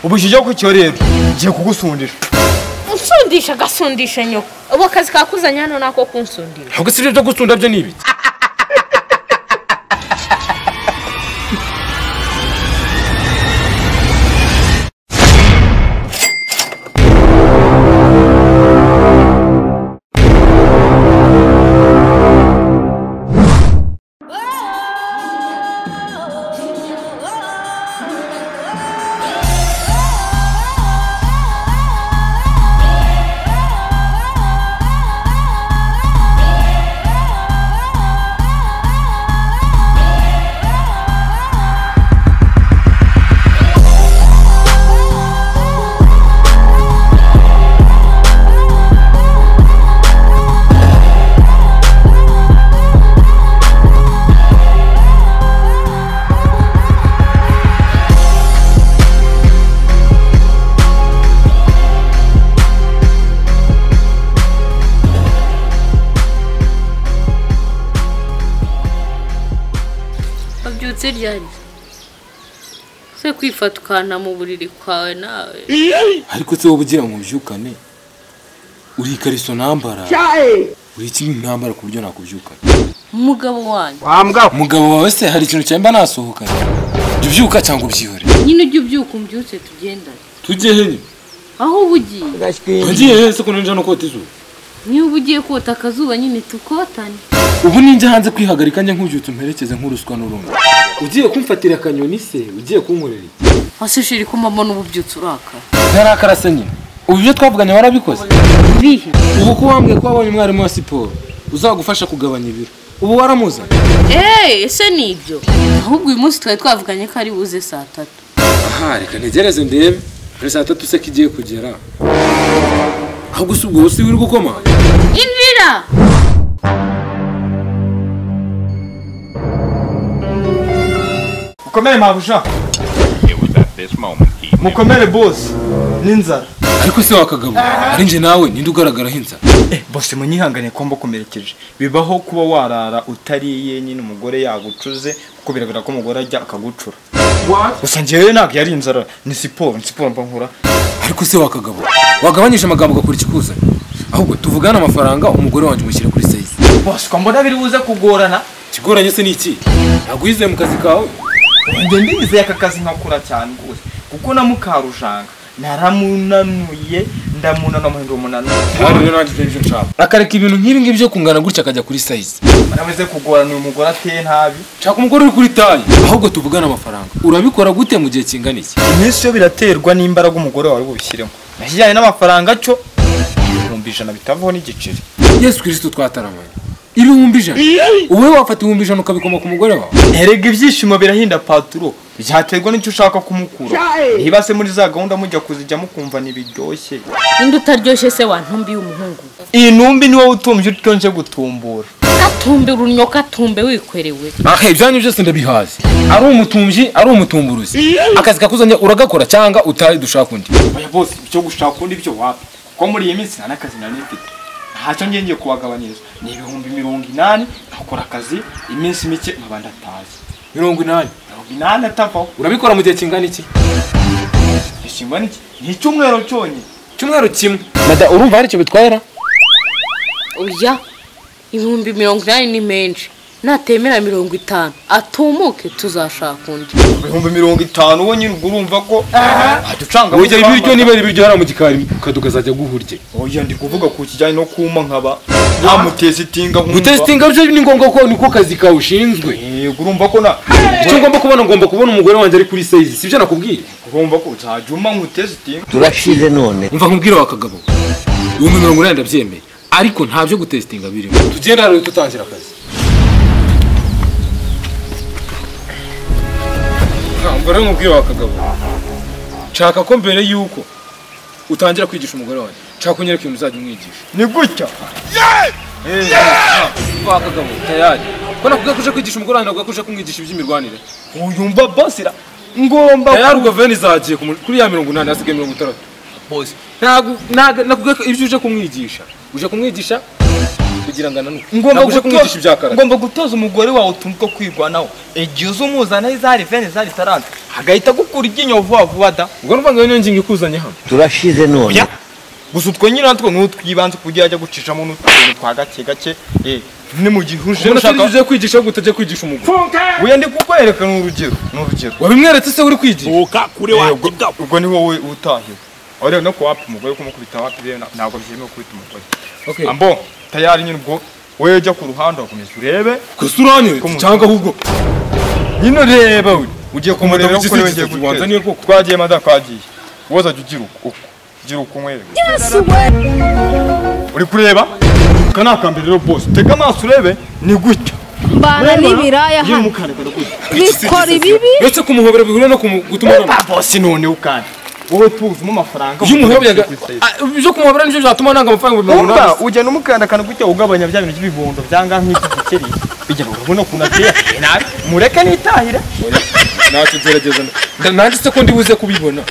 ubujije ko cyo rero ngiye kugusundisha. Unsundisha gasundisha nyoko. Ubu akazi kakuzanye hano nako kunsundira. Ahubwo si byo gusunda byo nibi. Ryari se kwifatukana mu buriri kwawe nawe ariko se wobugira mu byukane uri kariso nambara uri kintu nambara ku buryo nakubyukana umugabo wanjye umugabo wawe se hari ikintu cyamba nasohokana byuka cyangwa ubyihore nyine ujye ubyuka umbyutse tugendane tujye he aho ubugiye ngiye he se ko ninja no kota izuba niba ubugiye kota akazuba nyine tukotane ubu ninjye hanze kwihagarika njye nk'ubyutse umperekeze nk'uruswa n'urundi ugiye kumfatira akanyoni se ugiye kunkorera wasishiri ko mama n'ububyutse uraka ntarakara se nyine ubu byo twavuganye warabikoze bihe ubu ko wambwiye ko wabonye umwarimu wa siporo uzagufasha kugabanya ibiro ubu waramuza ese nibyo ahubwo uyu munsi twari twavuganye ko ari buze saa 3 aha reka ntegereze ndebe ari saa 3 se kigiye kugera ahubwo si ubwo si wiri gukoma injira Mukomere mabusha. Mukomere boss. Ninzara. Ariko se wakagabo ari nje nawe ninde ugaragara hinza Boss munyihangane kombo komerekeje. Bibaho kuba warara utariye nyine umugore yagucuze kuko biragaragara ko umugore ajya akagucura. Gusa ngewe ntabwo yari inzara ni siporo mba nkura. Ariko se wakagabo wagabanyije amagambo gakora ikikuza ahubwo tuvugana amafaranga umugore wanje mushyire kuri size. Boss ko mbona biri buze kugorana. Kigoranye se niki nagwize mu kazi kawe Ngende nize aka kazi nkakura cyane gose kuko namukarujanga naramunanuye ndamunana muhindo munana kandi rero nanje byo nshaka akareka ibintu nk'ibi ngibi byo kungana gutya akajya kuri size barameze kugorana uyu mugore ateye ntabi nshaka umugore uri kuri tayi ahubwo tuvugana amafaranga urabikora gute mu gihe kingana iki iminsi yo biraterwa n'imbaraga umugore wawe ubishyiremo nashyijyanye n'amafaranga cyo 100 bitavaho n'igiceri Yesu Kristo twataramanye 100 uwe wafata 100 ukabikoma ku mugore wawe erega ibyishimo birahinda paturo byaterwa n'icyo ushaka kumukura niba se muri za gahunda mujya kuzijya mukumva nibiryoshye indi utaryoshye se wantumbi y'umuhungu iyi ntumbi ni wowe utumvye utonje gutumbura atumbe runyoka atumbe wikwerewe ibyanyu byose ndabihazi ari umutumvyi ari umutumburuzi akazi kakuzanye uragakora cyangwa utari dushaka undi oya bose cyo gushaka undi byo wapi ko muri iyi minsi nta kazi nari mfite ntacyo ngiye kubagabanyiriza ni 80 nakora akazi iminsi mike nkabanda tazi 80 atavaho urabikora mu gihe kingana iki ishingwa niki ni cyumwero cyumwero kimwe mada urumva hari cyo bitwara oya 80 ni menshi natemera 50 atumuke tuzashaka undi 50 wo nyine urumva ko aducanga ujya ibiryo niba ibiryo hara mu gikari kadukazajya guhurye oya ndi kuvuga ku kijyanye no kuma nkaba namutesitinga nkumva gutesitinga byo ni ngombwa ko niko kazi kawe ushinzwe urumva ko na icyo ngomba kubona umugore wanjye ari kuri size sibyo nakubwira urumva ko uzajuma nkutesitinga turashize none umva nkubwira wakagabo 180 ndabyemeye ariko ntabyo gutesitinga birimo tugenda rero tutangira akazi mbere nkubwira wakagabo nshaka ko mbere yuko utangira kwigisha umugore wanjye nshaka kunyereka ibintu uzajya umwigisha ni gutya wakagabo tayari ko nakubwiye kuje kwigisha umugore wanjye nakubwiye kuje kumwigisha iby'imirwanire uyumva basira ngomba tayari ubwo veni zagiye kuri ya 80 hasigaye 60 bose nakubwiye ko ibyo uje kumwigisha kugira ngo ananuke ngomba Ntabwo uje kumwigisha ibya karate. ngomba gutoza umugore wawe utuntu two kwirwanaho igihe uza umuzanaho izari vene zari tarante agahita gukura iryinyo vuba vuba da ubwo numva ngo niyo ngingo ikuzanye hano turashize none ya gusa utwo nyine natwo n'utwibanze kugira ajya gucishamo n'utuntu twa gake gake ni mu gihe uje ubwo ushaka ugiye kwigisha gute ujye kwigisha umugore uya ndi kukwereka n'urugero wabimweretse se uri kwigisha ubwo ni wowe utahiwe ore no ko wapi umugore kumukubita wapi rero ntabwo byemewe kubita umugore okay ambo tayari nyine ubwo wewe jya ku ruhande ukomeza urebe kusuranye cyangwa ahubwo nyine reba we ugiye kumureba uko uko wewe wanzaniye koko twagiye mada kwagiye woza ugira uko nkwere uri kureba kana kambere rero boss tega amaso urebe ni gutya mbana n'ibiraya hano bikora ibibi yose kumuhobera bihura no gutuma boss none ukandi wowe tuzuma amafaranga iyo umuhobera byo kumuhobera nicyo byatuma nanga amafaranga umva ujya numukanda kana gutya ugabanya bya bintu by'ibibondo byanga nk'igikeri bijya ubona kuna teye nabi mureke nitahira natugerageza nanjye se ko ndi buze kubibona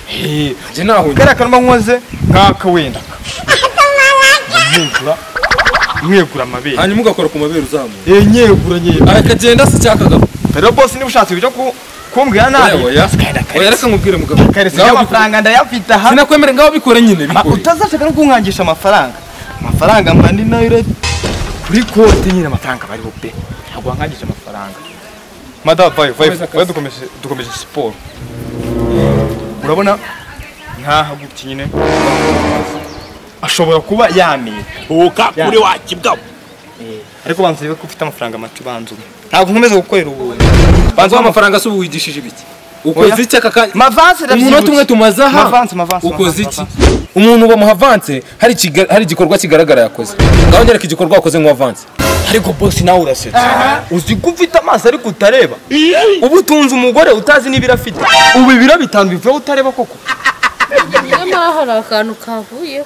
je naho karakana nkoze nkaka wenda mwegura amabere hanyuma ugakora ku mabere uzamuye nyegura akagenda se cyakagabo rero boss niba ushatse bijya kumbwira nabi oya reka nkubwire mugabo karese amafaranga ndayafite aha sinakwemera ngaho bikore nyine bikore utazashaka no kunkangisha amafaranga mba ndi nayo kuri konti nyine amafaranga bariho pe ntabwo wankangisha amafaranga madamu dukomeje siporo urabona nkaha gutya nyine ashobora kuba yamira kuri wakibwa ariko banze ko ufite amafaranga make banze ntabwo nkomeza gukorera ubu banze amafaranga se ubwigishije ibiki ukoze iki aka mavanse umuntu tumwe tumaza ha mavanse ukoze iki umuntu bamuha avance hari igikorwa kigaragara yakoze ngaho nyereka igikorwa wakoze ngo avance ariko boss nawe urasetse uzi ko ufite amaso ariko utareba ubu utunze umugore utazi n'ibiro afite ubu ibiro bitanu bivuye utareba koko nyamara hari akantu kavuyeho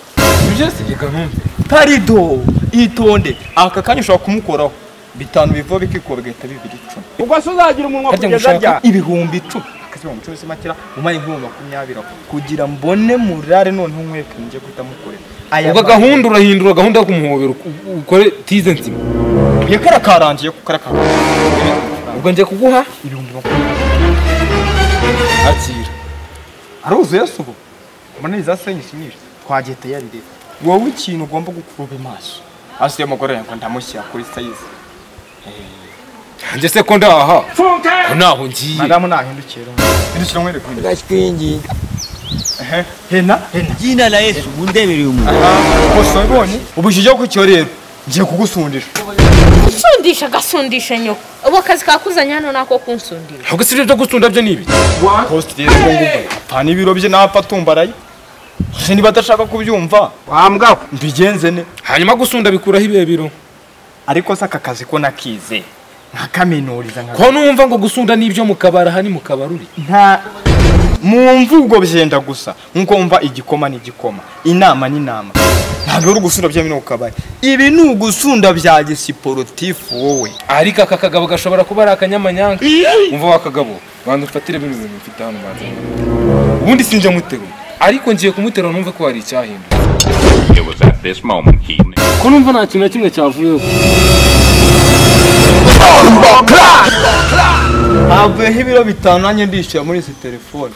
ibyo sigega ntumve parido itonde aka kanya ushobora kumukoraho bitanu bivuye bikikuba bigahita bibiri 10 ubwo se uzagira umunwa kugeza rya ibihumbi 10 akazi mu cyose makira umaye nk'ubu 20 kugira mbone murare noneho nkwepe nje guhita mukorera ubwo gahunda urahindura gahunda yo kumuhobera ukore tize nzima yakara karangiye kukaraka ubwo nje kuguha ibihumbi 20 akira aruzuye subo mbona izasenyisha nyinshi twagiye tayari rero wowe ikintu ugomba gukuruba amaso asiye mugore yango ndamushyira kuri size nje se ko ndaha naho ngiye madamu nahindukira hindukira nkwereka gashwingi hena jina la Yesu mundebereye umuntu bose babonye ubujije ko cyo rero ngiye kugusundisha gasundisha nyoko ubu akazi kakuzanye hano nako kunsundira ahubwo si byo gusunda byo nibi post rero ngo pana ibiro bye napfa tumbaraye se niba adashaka kubyumva wambwa mbigenze ne hanyuma gusunda bikuraho ibebiro ariko se aka kazi ko nakize nkakaminuriza ko numva ngo gusunda nibyo mu kabara hani mu kabaruri nta mu mvugo byenda gusa nkuko mva igikoma n'igikoma inama n'inama ntabwo uri gusunda bya bino ukabari ibi ni ugusunda bya gisiporutifu wowe ariko aka kagabo gashobora kuba ari akanyamanyanga umva wa kagabo bantu ufatire bino bintu mfite hano banze ubundi sinje mutero ariko ngiye kumutera numve ko hari icyahinda It was at this moment he knew. ko numva nta kintu na kimwe cyavuyeho havuyeho ibiro bitanu nanjye ndishyura muri izi telefone